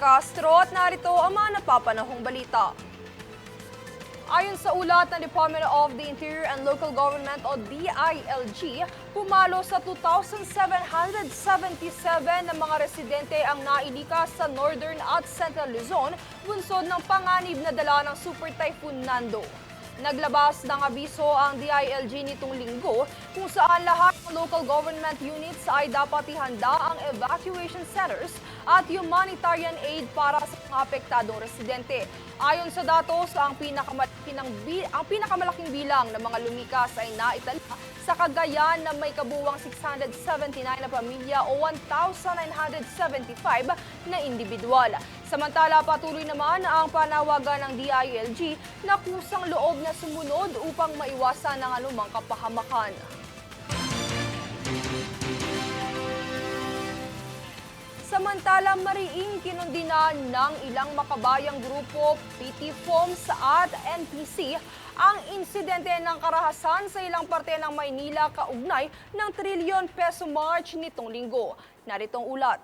Castro at narito ang mga napapanahong balita. Ayon sa ulat ng Department of the Interior and Local Government o DILG, pumalo sa 2,777 na mga residente ang nailikas sa Northern at Central Luzon, bunsod ng panganib na dala ng Super Typhoon Nando. Naglabas ng abiso ang DILG nitong linggo kung saan lahat ng local government units ay dapat ihanda ang evacuation centers at humanitarian aid para sa mga apektadong residente. Ayon sa datos, ang pinakamalaking bilang ng mga lumikas ay naitala sa Cagayan na may kabuwang 679 na pamilya o 1,975 na individual. Samantala, patuloy naman ang panawagan ng DILG na kusang loob na sumunod upang maiwasan ang anumang kapahamakan. Samantala, mariing kinundinan ng ilang makabayang grupo, PT Foms at NPC ang insidente ng karahasan sa ilang parte ng Maynila kaugnay ng trilyon peso march nitong linggo. Naritong ulat.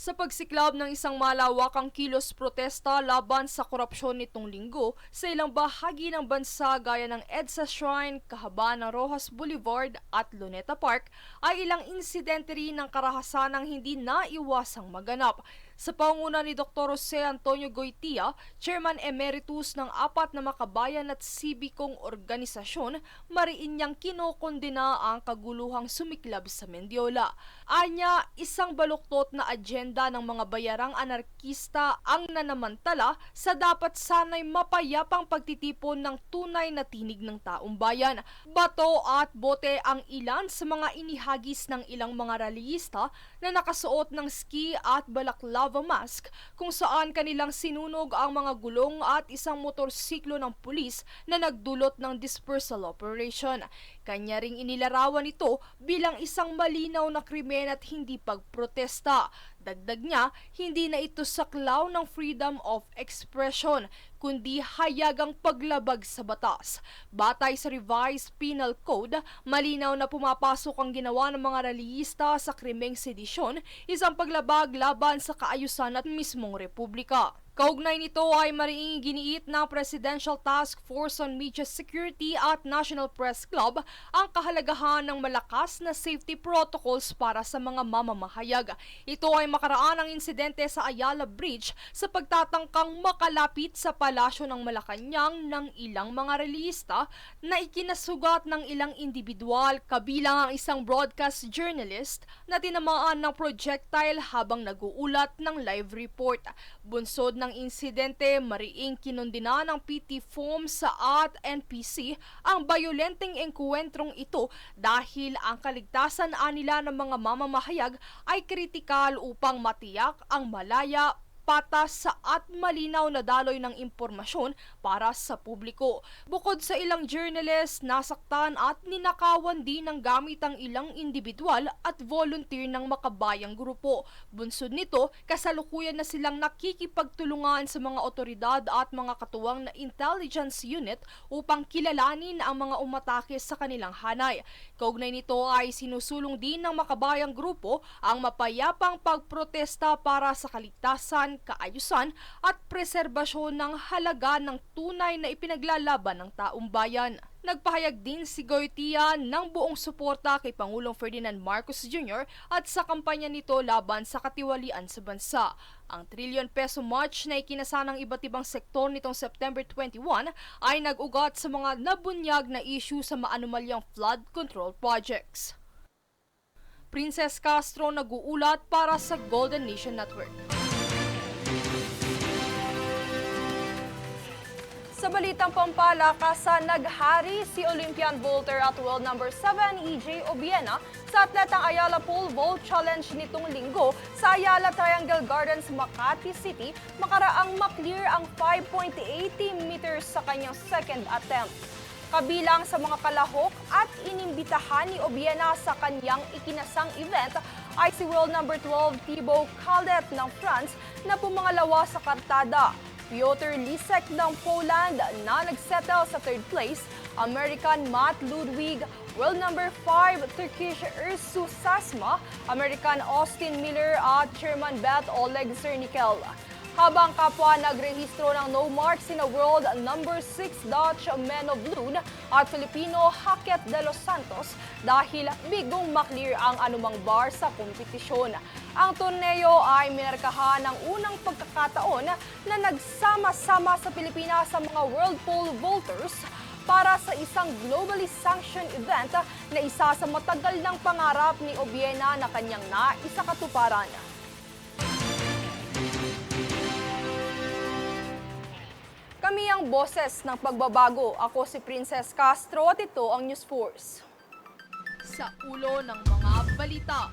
Sa pagsiklab ng isang malawakang kilos protesta laban sa korupsyon nitong linggo sa ilang bahagi ng bansa gaya ng EDSA Shrine, kahabaan ng Rojas Boulevard at Luneta Park, ay ilang insidente rin ng karahasan ang hindi naiwasang maganap. Sa pangunguna ni Dr. Jose Antonio Goytia, Chairman Emeritus ng 4 na makabayan at sibikong organisasyon, mariin niyang kinokondena ang kaguluhang sumiklab sa Mendiola. Anya, isang baluktot na agenda ng mga bayarang anarkista ang nanamantala sa dapat sanay mapayapang pagtitipon ng tunay na tinig ng taong bayan. Bato at bote ang ilan sa mga inihagis ng ilang mga rallyista na nakasuot ng ski at balaklava mask kung saan kanilang sinunog ang mga gulong at isang motorsiklo ng pulis na nagdulot ng dispersal operation. Kanya ring inilarawan ito bilang isang malinaw na krimen at hindi pagprotesta. Dagdag niya, hindi na ito saklaw ng freedom of expression, kundi hayagang paglabag sa batas. Batay sa revised penal code, malinaw na pumapasok ang ginawa ng mga rallyista sa krimeng sedisyon, isang paglabag laban sa kaayusan at mismong republika. Kaugnay nito ay mariing giniit ng Presidential Task Force on Media Security at National Press Club ang kahalagahan ng malakas na safety protocols para sa mga mamamahayag. Ito ay makaraan ang insidente sa Ayala Bridge sa pagtatangkang makalapit sa palasyo ng Malacanang ng ilang mga relista na ikinasugat ng ilang individual, kabilang ang isang broadcast journalist na tinamaan ng projectile habang nag-uulat ng live report. Bunsod ng insidente, mariing kinundina ng PT Foms at NPC ang bayolenteng engkwentrong ito dahil ang kaligtasan nila ng mga mamamahayag ay kritikal upang matiyak ang malaya, patas at malinaw na daloy ng impormasyon para sa publiko. Bukod sa ilang journalist, nasaktan at ninakawan din ng gamit ang ilang individual at volunteer ng makabayang grupo. Bunsod nito, kasalukuyan na silang nakikipagtulungan sa mga otoridad at mga katuwang na intelligence unit upang kilalanin ang mga umatake sa kanilang hanay. Kaugnay nito ay sinusulong din ng makabayang grupo ang mapayapang pagprotesta para sa kaligtasan, kaayusan at preserbasyon ng halaga ng tunay na ipinaglalaban ng taong bayan. Nagpahayag din si Goytia ng buong suporta kay Pangulong Ferdinand Marcos Jr. at sa kampanya nito laban sa katiwalian sa bansa. Ang trilyon peso march na ikinasa ng iba't ibang sektor nitong September 21 ay nag-ugat sa mga nabunyag na issue sa maanumalyang flood control projects. Princess Castro nag-uulat para sa Golden Nation Network. Sa balitang pampalakasan, naghari si Olympian vaulter at world number 7 EJ Obiena sa atletang Ayala Pole Vault Challenge nitong linggo sa Ayala Triangle Gardens, Makati City, makaraang maklear ang 5.80 meters sa kanyang second attempt. Kabilang sa mga kalahok at inimbitahan ni Obiena sa kanyang ikinasang event ay si world number 12 Thibaut Caldet ng France na pumangalawa sa kartada. Piotr Lisek ng Poland na nagsettle sa third place, American Matt Ludwig World number 5, Turkish Ersu Sasma, American Austin Miller at German Bet Oleg Zernickel. Habang kapwa nagrehistro ng no mark sina world number 6 Dutch Menno Blue at Filipino Hackett de los Santos dahil bigong maklear ang anumang bar sa kompetisyon. Ang torneo ay minarkahan ng unang pagkakataon na nagsama-sama sa Pilipinas sa mga world pole vaulters para sa isang globally sanctioned event na isa sa matagal ng pangarap ni Obiena na kanyang naisakatuparan. Kami ang boses ng pagbabago. Ako si Princess Castro at ito ang News Force. Sa ulo ng mga balita,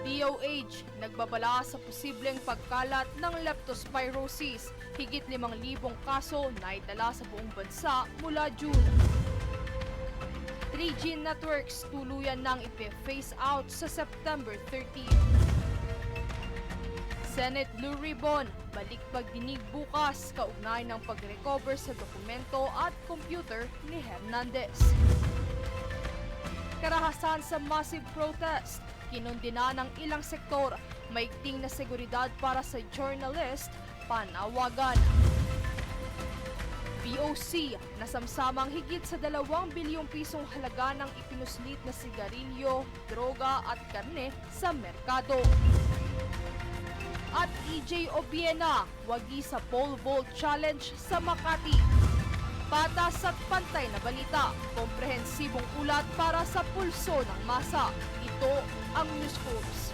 DOH nagbabala sa posibleng pagkalat ng leptospirosis. Higit 5,000 kaso na itala sa buong bansa mula June. 3G networks tuluyan nang ipe-phase out sa September 13. Senate Blue Ribbon, balik pagdinig bukas kaugnay ng pag-recover sa dokumento at computer ni Hernandez. Karahasan sa massive protest, kinundina ng ilang sektor, maigting na seguridad para sa journalist, panawagan. POC, nasamsamang higit sa 2 bilyong pisong halaga ng ipinuslit na sigarilyo, droga at karne sa merkado. At EJ Obiena, wagi sa pole vault challenge sa Makati. Patas at pantay na balita, komprehensibong ulat para sa pulso ng masa. Ito ang News Force.